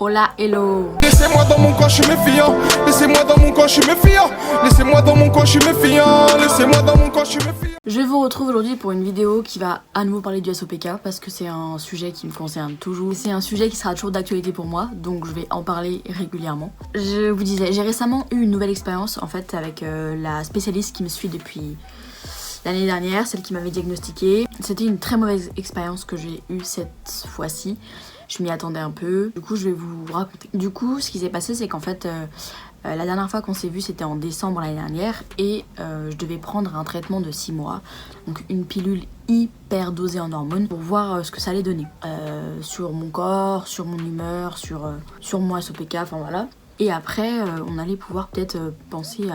Hola, hello. Laissez-moi dans mon coin, je suis méfiant. Laissez-moi dans mon coin, je suis méfiant. Laissez-moi dans mon coin, je suis méfiant. Laissez-moi dans mon coin, je suis méfiant. Je vous retrouve aujourd'hui pour une vidéo qui va à nouveau parler du SOPK parce que c'est un sujet qui me concerne toujours. C'est un sujet qui sera toujours d'actualité pour moi, donc je vais en parler régulièrement. Je vous disais, j'ai récemment eu une nouvelle expérience en fait avec la spécialiste qui me suit depuis l'année dernière, celle qui m'avait diagnostiqué. C'était une très mauvaise expérience que j'ai eue cette fois-ci. Je m'y attendais un peu, du coup je vais vous raconter. Du coup ce qui s'est passé c'est qu'en fait la dernière fois qu'on s'est vu c'était en décembre l'année dernière et je devais prendre un traitement de 6 mois, donc une pilule hyper dosée en hormones pour voir ce que ça allait donner sur mon corps, sur mon humeur, sur mon SOPK, enfin voilà. Et après on allait pouvoir peut-être penser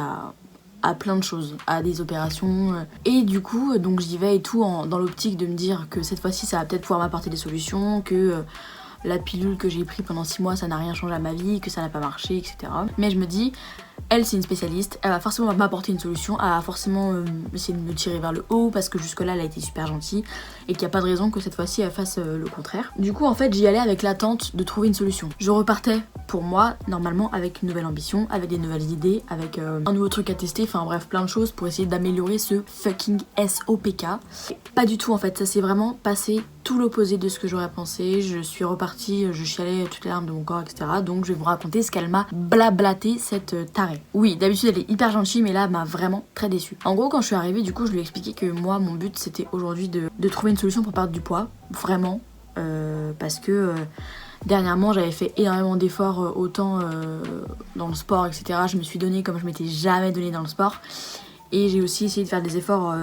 à plein de choses, à des opérations. Et du coup, donc j'y vais et tout dans l'optique de me dire que cette fois-ci ça va peut-être pouvoir m'apporter des solutions, que la pilule que j'ai pris pendant 6 mois ça n'a rien changé à ma vie, que ça n'a pas marché, etc. Mais je me dis, elle c'est une spécialiste, elle va forcément m'apporter une solution, elle va forcément essayer de me tirer vers le haut parce que jusque là elle a été super gentille et qu'il n'y a pas de raison que cette fois-ci elle fasse le contraire. Du coup en fait j'y allais avec l'attente de trouver une solution. Je repartais pour moi normalement avec une nouvelle ambition, avec des nouvelles idées, avec un nouveau truc à tester, enfin bref plein de choses pour essayer d'améliorer ce fucking SOPK. Et pas du tout en fait, ça s'est vraiment passé tout l'opposé de ce que j'aurais pensé. Je suis repartie, je chialais toutes les larmes de mon corps, etc. Donc je vais vous raconter ce qu'elle m'a blablaté cette tarée. Oui, d'habitude elle est hyper gentille, mais là elle m'a vraiment très déçue. En gros quand je suis arrivée, du coup je lui ai expliqué que moi mon but c'était aujourd'hui de trouver une solution pour perdre du poids, vraiment, parce que dernièrement j'avais fait énormément d'efforts autant dans le sport, etc. Je me suis donnée comme je m'étais jamais donnée dans le sport. Et j'ai aussi essayé de faire des efforts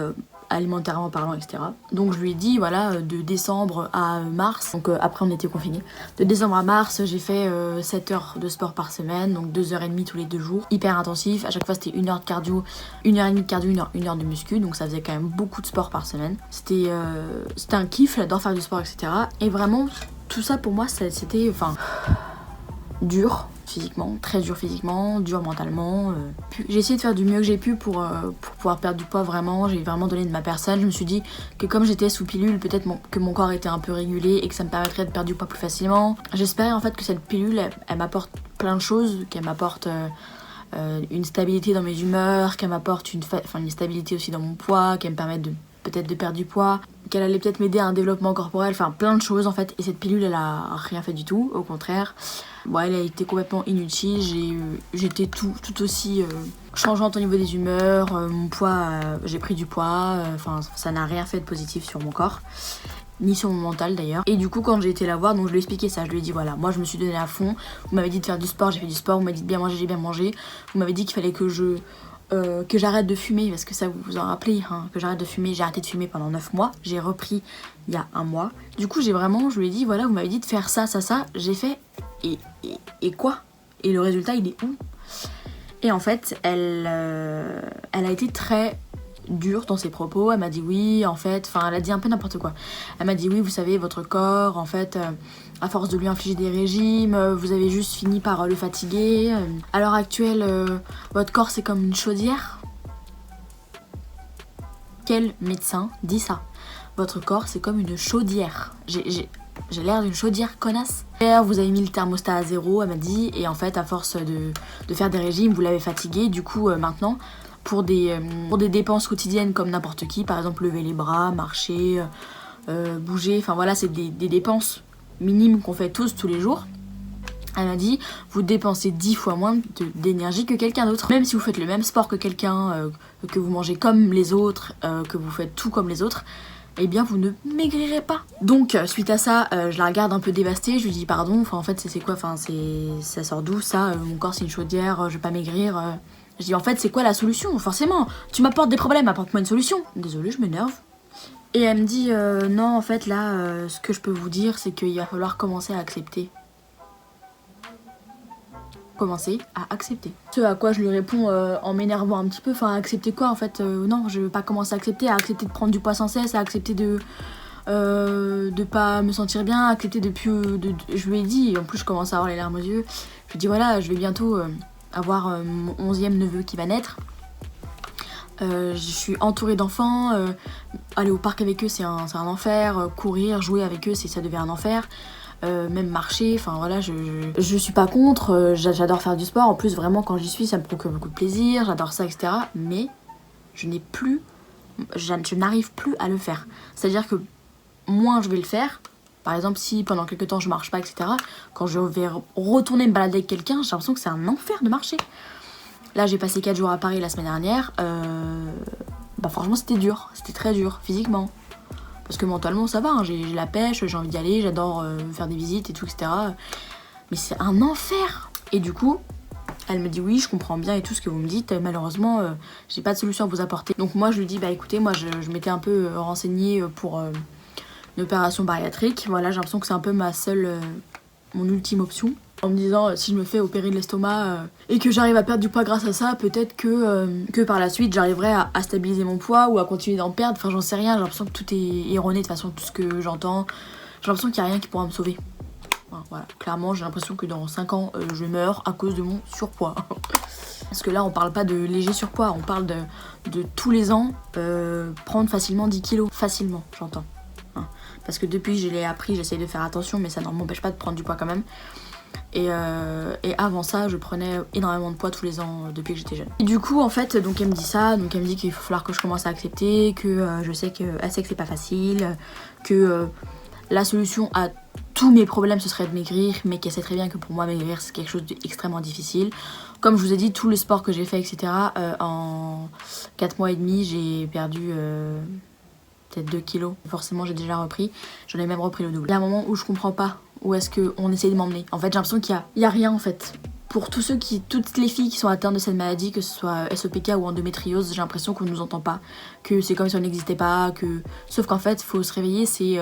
alimentairement parlant, etc. Donc je lui ai dit, voilà, de décembre à mars, donc après on était confinés, de décembre à mars, j'ai fait 7 heures de sport par semaine, donc 2h30 tous les 2 jours, hyper intensif. À chaque fois c'était 1 heure de cardio, 1h30 de cardio, 1 heure de muscu, donc ça faisait quand même beaucoup de sport par semaine. C'était un kiff, j'adore faire du sport, etc. Et vraiment, tout ça pour moi, c'était, enfin, dur physiquement, très dur physiquement, dur mentalement. J'ai essayé de faire du mieux que j'ai pu pour pouvoir perdre du poids vraiment. J'ai vraiment donné de ma personne. Je me suis dit que comme j'étais sous pilule, peut-être que mon corps était un peu régulé et que ça me permettrait de perdre du poids plus facilement. J'espérais en fait que cette pilule, elle m'apporte plein de choses, qu'elle m'apporte une stabilité dans mes humeurs, qu'elle m'apporte une stabilité aussi dans mon poids, qu'elle me permette peut-être de perdre du poids, qu'elle allait peut-être m'aider à un développement corporel, enfin plein de choses en fait. Et cette pilule elle a rien fait du tout, au contraire. Bon, elle a été complètement inutile, j'étais tout aussi changeante au niveau des humeurs, mon poids, j'ai pris du poids, enfin ça n'a rien fait de positif sur mon corps, ni sur mon mental d'ailleurs. Et du coup quand j'ai été la voir, donc je lui ai expliqué ça, je lui ai dit voilà, moi je me suis donnée à fond, vous m'avez dit de faire du sport, j'ai fait du sport, vous m'avez dit de bien manger, j'ai bien mangé, vous m'avez dit qu'il fallait que j'arrête de fumer, parce que ça vous vous en rappelez, hein, que j'arrête de fumer. J'ai arrêté de fumer pendant 9 mois, j'ai repris il y a 1 mois. Du coup je lui ai dit voilà, vous m'avez dit de faire ça, j'ai fait et quoi? Et le résultat il est où? Et en fait elle a été très dure dans ses propos. Elle m'a dit oui en fait, enfin elle a dit un peu n'importe quoi. Elle m'a dit oui, vous savez votre corps en fait à force de lui infliger des régimes, vous avez juste fini par le fatiguer. À l'heure actuelle votre corps c'est comme une chaudière. Quel médecin dit ça? Votre corps c'est comme une chaudière. J'ai l'air d'une chaudière, connasse. D'ailleurs, vous avez mis le thermostat à 0, elle m'a dit, et en fait, à force de faire des régimes, vous l'avez fatigué. Du coup, maintenant, pour des dépenses quotidiennes comme n'importe qui, par exemple lever les bras, marcher, bouger, enfin voilà, c'est des dépenses minimes qu'on fait tous les jours. Elle m'a dit, vous dépensez 10 fois moins d'énergie que quelqu'un d'autre. Même si vous faites le même sport que quelqu'un, que vous mangez comme les autres, que vous faites tout comme les autres, eh bien vous ne maigrirez pas. Donc suite à ça, je la regarde un peu dévastée, je lui dis pardon, enfin en fait c'est quoi, enfin ça sort d'où ça, mon corps c'est une chaudière, je vais pas maigrir. Je dis en fait c'est quoi la solution? Forcément, tu m'apportes des problèmes, apporte-moi une solution. Désolée, je m'énerve. Et elle me dit non en fait là, ce que je peux vous dire c'est qu'il va falloir commencer à accepter. Commencer à accepter. Ce à quoi je lui réponds en m'énervant un petit peu, enfin accepter quoi en fait, non je veux pas commencer à accepter de prendre du poids sans cesse, à accepter de pas me sentir bien, accepter je lui ai dit, et en plus je commence à avoir les larmes aux yeux, je lui ai dit voilà je vais bientôt avoir mon 11e neveu qui va naître, je suis entourée d'enfants, aller au parc avec eux c'est un enfer, courir, jouer avec eux ça devient un enfer. même marcher, enfin voilà, je suis pas contre, j'adore faire du sport, en plus vraiment quand j'y suis ça me procure beaucoup de plaisir, j'adore ça, etc. Mais je n'arrive plus à le faire. C'est-à-dire que moins je vais le faire, par exemple si pendant quelques temps je marche pas, etc., quand je vais retourner me balader avec quelqu'un, j'ai l'impression que c'est un enfer de marcher. Là j'ai passé 4 jours à Paris la semaine dernière, franchement c'était dur, c'était très dur physiquement. Parce que mentalement ça va, hein, j'ai la pêche, j'ai envie d'y aller, j'adore faire des visites et tout, etc. Mais c'est un enfer. Et du coup, elle me dit oui, je comprends bien et tout ce que vous me dites, malheureusement j'ai pas de solution à vous apporter. Donc moi je lui dis écoutez, moi je m'étais un peu renseignée pour une opération bariatrique. Voilà, j'ai l'impression que c'est un peu mon ultime option. En me disant si je me fais opérer de l'estomac et que j'arrive à perdre du poids grâce à ça, peut-être que par la suite j'arriverai à stabiliser mon poids ou à continuer d'en perdre. Enfin j'en sais rien, j'ai l'impression que tout est erroné de toute façon, tout ce que j'entends. J'ai l'impression qu'il n'y a rien qui pourra me sauver. Voilà, clairement j'ai l'impression que dans 5 ans je meurs à cause de mon surpoids. Parce que là on parle pas de léger surpoids, on parle de tous les ans prendre facilement 10 kilos. Facilement, j'entends. Parce que depuis je l'ai appris, j'essaye de faire attention, mais ça ne m'empêche pas de prendre du poids quand même. Et avant ça, je prenais énormément de poids tous les ans depuis que j'étais jeune. Et du coup, en fait, donc elle me dit ça, donc elle me dit qu'il va falloir que je commence à accepter, que je sais qu'elle sait que c'est pas facile, que la solution à tous mes problèmes ce serait de maigrir, mais qu'elle sait très bien que pour moi maigrir c'est quelque chose d'extrêmement difficile. Comme je vous ai dit, tous les sports que j'ai fait, etc., en 4 mois et demi, j'ai perdu peut-être 2 kilos. Forcément, j'ai déjà repris, j'en ai même repris le double. Il y a un moment où je comprends pas où est-ce qu'on essaye de m'emmener. En fait, j'ai l'impression qu'il y a rien en fait. Pour toutes les filles qui sont atteintes de cette maladie, que ce soit SOPK ou endométriose, j'ai l'impression qu'on nous entend pas, que c'est comme si on n'existait pas, sauf qu'en fait, faut se réveiller, c'est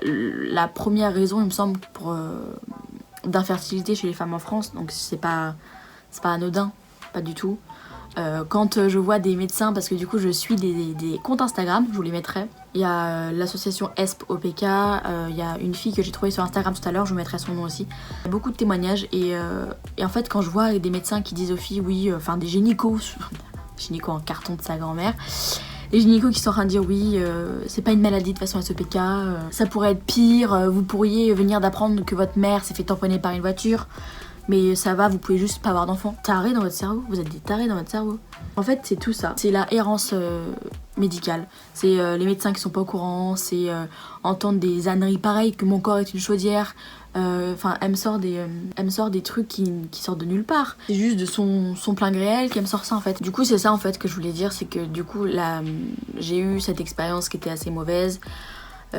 la première raison, il me semble, d'infertilité chez les femmes en France, donc c'est pas anodin, pas du tout. Quand je vois des médecins, parce que du coup je suis des comptes Instagram, je vous les mettrai. Il y a l'association ESP-OPK, il y a une fille que j'ai trouvée sur Instagram tout à l'heure, je vous mettrai son nom aussi. Il y a beaucoup de témoignages et en fait quand je vois des médecins qui disent aux filles, oui, enfin des gynécos en carton de sa grand-mère, les gynécos qui sont en train de dire oui, c'est pas une maladie de façon SOPK, ça pourrait être pire, vous pourriez venir d'apprendre que votre mère s'est fait tamponner par une voiture. Mais ça va, vous pouvez juste pas avoir d'enfant. Tarés dans votre cerveau, vous êtes des tarés dans votre cerveau. En fait, c'est tout ça. C'est la errance médicale. C'est les médecins qui sont pas au courant, c'est entendre des âneries pareilles, que mon corps est une chaudière. Enfin, elle me sort des trucs qui sortent de nulle part. C'est juste de son plein gré qu'elle me sort ça en fait. Du coup, c'est ça en fait que je voulais dire, c'est que du coup, là, j'ai eu cette expérience qui était assez mauvaise.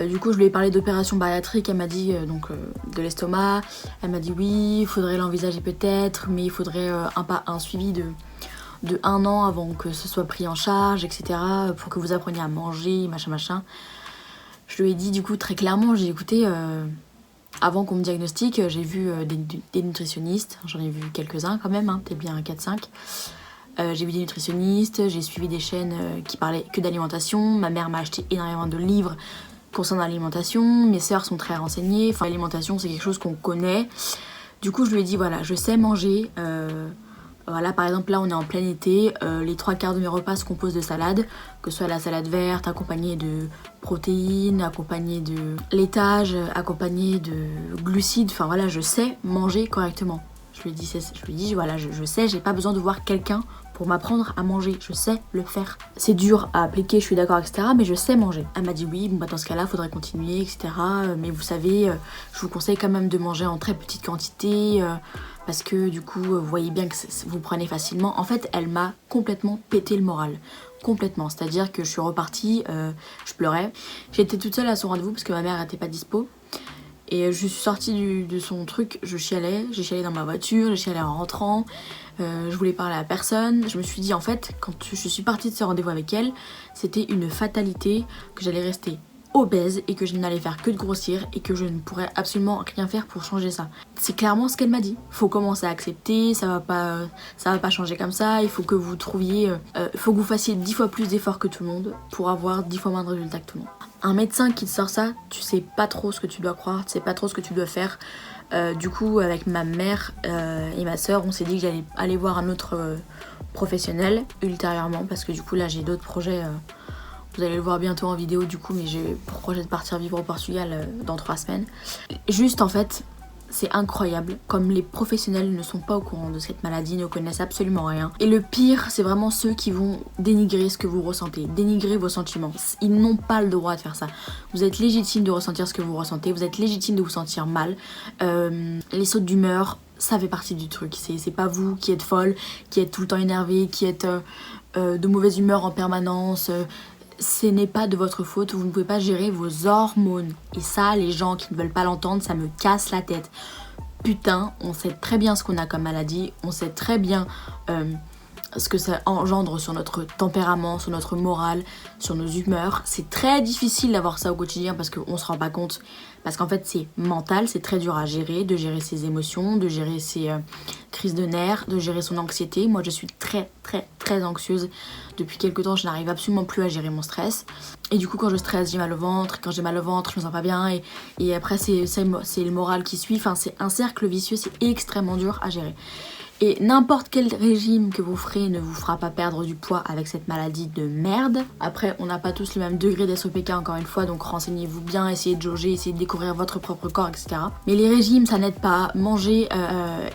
Du coup je lui ai parlé d'opération bariatrique, elle m'a dit de l'estomac, elle m'a dit oui, il faudrait l'envisager peut-être, mais il faudrait un suivi de 1 an avant que ce soit pris en charge, etc. pour que vous appreniez à manger, machin. Je lui ai dit du coup très clairement, j'ai écouté, avant qu'on me diagnostique, j'ai vu des nutritionnistes, j'en ai vu quelques-uns quand même, peut-être bien 4-5. J'ai vu des nutritionnistes, j'ai suivi des chaînes qui parlaient que d'alimentation, ma mère m'a acheté énormément de livres concernant l'alimentation, mes sœurs sont très renseignées, enfin l'alimentation c'est quelque chose qu'on connaît. Du coup je lui ai dit voilà, je sais manger, voilà par exemple là on est en plein été, les 3/4 de mes repas se composent de salades, que ce soit la salade verte accompagnée de protéines, accompagnée de laitage, accompagnée de glucides, enfin voilà je sais manger correctement. Je lui ai dit voilà je sais, j'ai pas besoin de voir quelqu'un pour m'apprendre à manger, je sais le faire. C'est dur à appliquer, je suis d'accord, etc. mais je sais manger. Elle m'a dit oui, bon bah dans ce cas-là, faudrait continuer, etc. Mais vous savez, je vous conseille quand même de manger en très petite quantité, parce que du coup, vous voyez bien que vous prenez facilement. En fait, elle m'a complètement pété le moral. Complètement, c'est-à-dire que je suis repartie, je pleurais. J'étais toute seule à son rendez-vous parce que ma mère n'était pas dispo. Et je suis sortie de son truc, j'ai chialé dans ma voiture, j'ai chialé en rentrant, je voulais parler à personne. Je me suis dit en fait, quand je suis partie de ce rendez-vous avec elle, c'était une fatalité, que j'allais rester obèse et que je n'allais faire que de grossir et que je ne pourrais absolument rien faire pour changer ça. C'est clairement ce qu'elle m'a dit. Faut commencer à accepter, ça va pas changer comme ça, il faut que vous trouviez, faut que vous fassiez 10 fois plus d'efforts que tout le monde pour avoir 10 fois moins de résultats que tout le monde. Un médecin qui te sort ça, tu sais pas trop ce que tu dois croire, tu sais pas trop ce que tu dois faire. Du coup, avec ma mère et ma soeur, on s'est dit que j'allais aller voir un autre professionnel ultérieurement parce que du coup là j'ai d'autres projets Vous allez le voir bientôt en vidéo du coup, mais j'ai pour projet de partir vivre au Portugal dans 3 semaines. Juste en fait, c'est incroyable comme les professionnels ne sont pas au courant de cette maladie, ne connaissent absolument rien. Et le pire, c'est vraiment ceux qui vont dénigrer ce que vous ressentez, dénigrer vos sentiments. Ils n'ont pas le droit de faire ça. Vous êtes légitime de ressentir ce que vous ressentez, vous êtes légitime de vous sentir mal. Les sautes d'humeur, ça fait partie du truc. C'est pas vous qui êtes folle, qui êtes tout le temps énervée, qui êtes de mauvaise humeur en permanence. Ce n'est pas de votre faute, vous ne pouvez pas gérer vos hormones. Et ça, les gens qui ne veulent pas l'entendre, ça me casse la tête. Putain, on sait très bien ce qu'on a comme maladie, on sait très bien ce que ça engendre sur notre tempérament, sur notre morale, sur nos humeurs. C'est très difficile d'avoir ça au quotidien parce qu'on se rend pas compte. Parce qu'en fait, c'est mental, c'est très dur à gérer, de gérer ses émotions, de gérer ses crises de nerfs, de gérer son anxiété. Moi, je suis très anxieuse. Depuis quelques temps, je n'arrive absolument plus à gérer mon stress. Et du coup, quand je stresse, j'ai mal au ventre. Quand j'ai mal au ventre, je me sens pas bien. Et après, c'est le moral qui suit. Enfin, c'est un cercle vicieux, c'est extrêmement dur à gérer. Et n'importe quel régime que vous ferez ne vous fera pas perdre du poids avec cette maladie de merde. Après, on n'a pas tous le même degré d'SOPK encore une fois, donc renseignez-vous bien, essayez de jauger, essayez de découvrir votre propre corps, etc. Mais les régimes, ça n'aide pas. Manger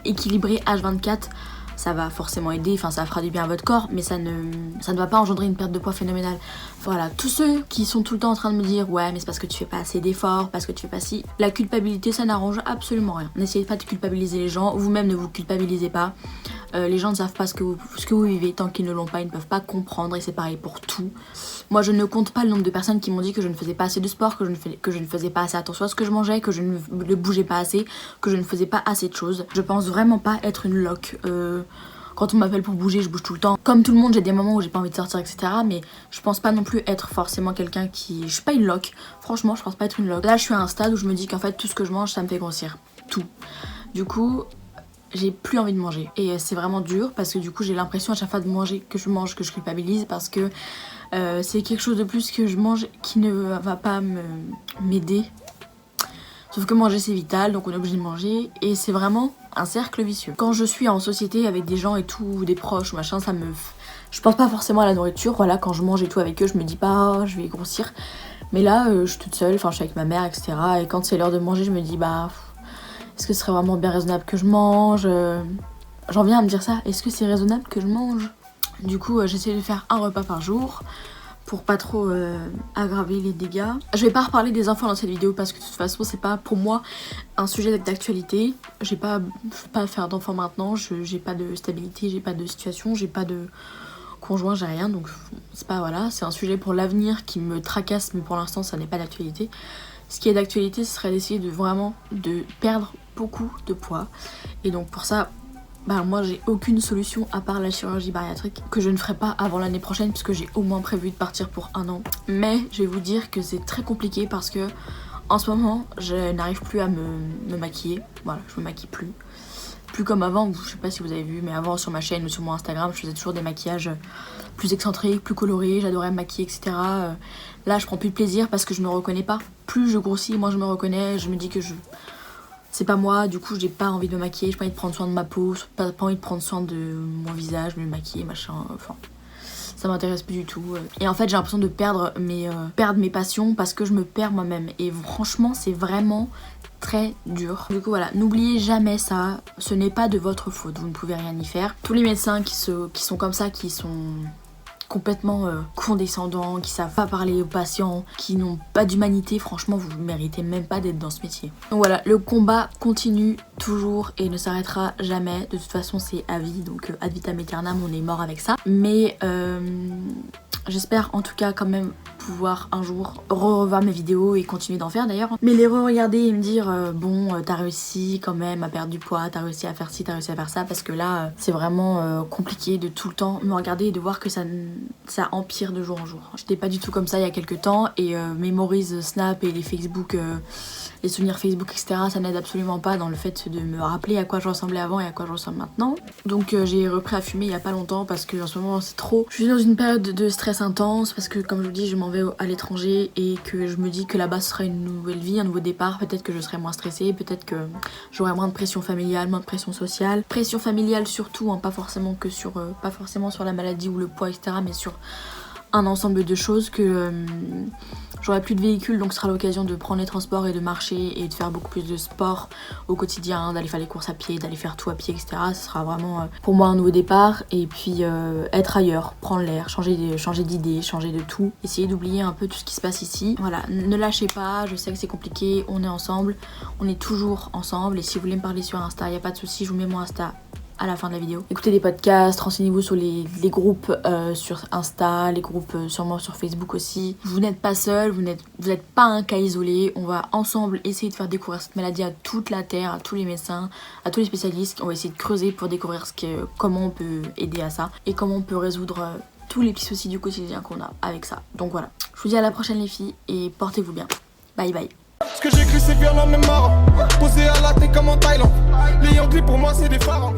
équilibré H24, ça va forcément aider, enfin ça fera du bien à votre corps, mais ça ne va pas engendrer une perte de poids phénoménale. Voilà, tous ceux qui sont tout le temps en train de me dire ouais mais c'est parce que tu fais pas assez d'efforts, parce que tu fais pas ci, la culpabilité ça n'arrange absolument rien. N'essayez pas de culpabiliser les gens, vous-même ne vous culpabilisez pas. Les gens ne savent pas ce que vous vivez, tant qu'ils ne l'ont pas, ils ne peuvent pas comprendre et c'est pareil pour tout. Moi je ne compte pas le nombre de personnes qui m'ont dit que je ne faisais pas assez de sport, que je ne faisais pas assez attention à ce que je mangeais, que je ne bougeais pas assez, que je ne faisais pas assez de choses. Je pense vraiment pas être une loque. Quand on m'appelle pour bouger, je bouge tout le temps. Comme tout le monde, j'ai des moments où j'ai pas envie de sortir, etc. Mais je pense pas non plus être forcément quelqu'un qui... Je suis pas une loque. Franchement, je pense pas être une loque. Là, je suis à un stade où je me dis qu'en fait, tout ce que je mange, ça me fait grossir. Tout. Du coup, j'ai plus envie de manger. Et c'est vraiment dur parce que du coup, j'ai l'impression à chaque fois de manger, que je mange, que je culpabilise parce que c'est quelque chose de plus que je mange qui ne va pas m'aider. Sauf que manger c'est vital, donc on est obligé de manger et c'est vraiment un cercle vicieux. Quand je suis en société avec des gens et tout, des proches, machin, ça me... Je pense pas forcément à la nourriture, voilà, quand je mange et tout avec eux, je me dis pas oh, je vais grossir. Mais là, je suis toute seule, enfin je suis avec ma mère, etc. Et quand c'est l'heure de manger, je me dis bah... Est-ce que ce serait vraiment bien raisonnable que je mange J'en viens à me dire ça, est-ce que c'est raisonnable que je mange? Du coup, j'essaie de faire un repas par jour. Pour pas trop aggraver les dégâts. Je vais pas reparler des enfants dans cette vidéo parce que de toute façon c'est pas pour moi un sujet d'actualité. Je vais pas faire d'enfants maintenant, j'ai pas de stabilité, j'ai pas de situation, j'ai pas de conjoint, j'ai rien, donc c'est pas voilà, c'est un sujet pour l'avenir qui me tracasse mais pour l'instant ça n'est pas d'actualité. Ce qui est d'actualité ce serait d'essayer de vraiment de perdre beaucoup de poids et donc pour ça bah moi j'ai aucune solution à part la chirurgie bariatrique que je ne ferai pas avant l'année prochaine puisque j'ai au moins prévu de partir pour 1 an. Mais je vais vous dire que c'est très compliqué parce que en ce moment je n'arrive plus à me maquiller. Voilà, je me maquille plus. Plus comme avant, je sais pas si vous avez vu, mais avant sur ma chaîne ou sur mon Instagram je faisais toujours des maquillages plus excentriques, plus colorés, j'adorais me maquiller, etc. Là je prends plus de plaisir parce que je me reconnais pas. Plus je grossis, moi je me reconnais, je me dis que c'est pas moi, du coup j'ai pas envie de me maquiller, j'ai pas envie de prendre soin de ma peau, pas envie de prendre soin de mon visage, me maquiller, machin, enfin ça m'intéresse plus du tout. Et en fait j'ai l'impression de perdre mes passions parce que je me perds moi-même et franchement c'est vraiment très dur. Du coup voilà, n'oubliez jamais ça, ce n'est pas de votre faute, vous ne pouvez rien y faire. Tous les médecins qui sont comme ça, qui sont complètement condescendants, qui savent pas parler aux patients, qui n'ont pas d'humanité, franchement vous méritez même pas d'être dans ce métier. Donc voilà, le combat continue toujours et ne s'arrêtera jamais, de toute façon c'est à vie, donc ad vitam aeternam, on est mort avec ça. Mais j'espère en tout cas quand même pouvoir un jour revoir mes vidéos et continuer d'en faire d'ailleurs. Mais les re-regarder et me dire bon t'as réussi quand même à perdre du poids, t'as réussi à faire ci, t'as réussi à faire ça, parce que là c'est vraiment compliqué de tout le temps me regarder et de voir que ça empire de jour en jour. J'étais pas du tout comme ça il y a quelques temps et mes memories Snap et les Facebook, les souvenirs Facebook, etc. ça n'aide absolument pas dans le fait de me rappeler à quoi je ressemblais avant et à quoi je ressemble maintenant. Donc j'ai repris à fumer il y a pas longtemps parce que en ce moment c'est trop. Je suis dans une période de stress intense parce que comme je vous dis je m'en vais à l'étranger et que je me dis que là-bas ce sera une nouvelle vie, un nouveau départ. Peut-être que je serai moins stressée, peut-être que j'aurai moins de pression familiale, moins de pression sociale. Pression familiale surtout, hein, pas forcément sur la maladie ou le poids, etc. mais sur un ensemble de choses que j'aurai plus de véhicule, donc ce sera l'occasion de prendre les transports et de marcher et de faire beaucoup plus de sport au quotidien, d'aller faire les courses à pied, d'aller faire tout à pied, etc. Ce sera vraiment pour moi un nouveau départ et puis être ailleurs, prendre l'air, changer d'idées, changer de tout, essayer d'oublier un peu tout ce qui se passe ici. Voilà, ne lâchez pas, je sais que c'est compliqué, on est ensemble, on est toujours ensemble et si vous voulez me parler sur Insta, il n'y a pas de souci, je vous mets mon Insta à la fin de la vidéo. Écoutez des podcasts, renseignez-vous sur les groupes sur Insta, les groupes sûrement sur Facebook aussi. Vous n'êtes pas seul, vous n'êtes pas un cas isolé. On va ensemble essayer de faire découvrir cette maladie à toute la terre, à tous les médecins, à tous les spécialistes. On va essayer de creuser pour découvrir comment on peut aider à ça et comment on peut résoudre tous les petits soucis du quotidien qu'on a avec ça. Donc voilà, je vous dis à la prochaine les filles et portez-vous bien. Bye bye. Ce que j'écris c'est violent mais marrant. Posé à la tête comme en Thaïlande. Les Yankees pour moi c'est des pharaons.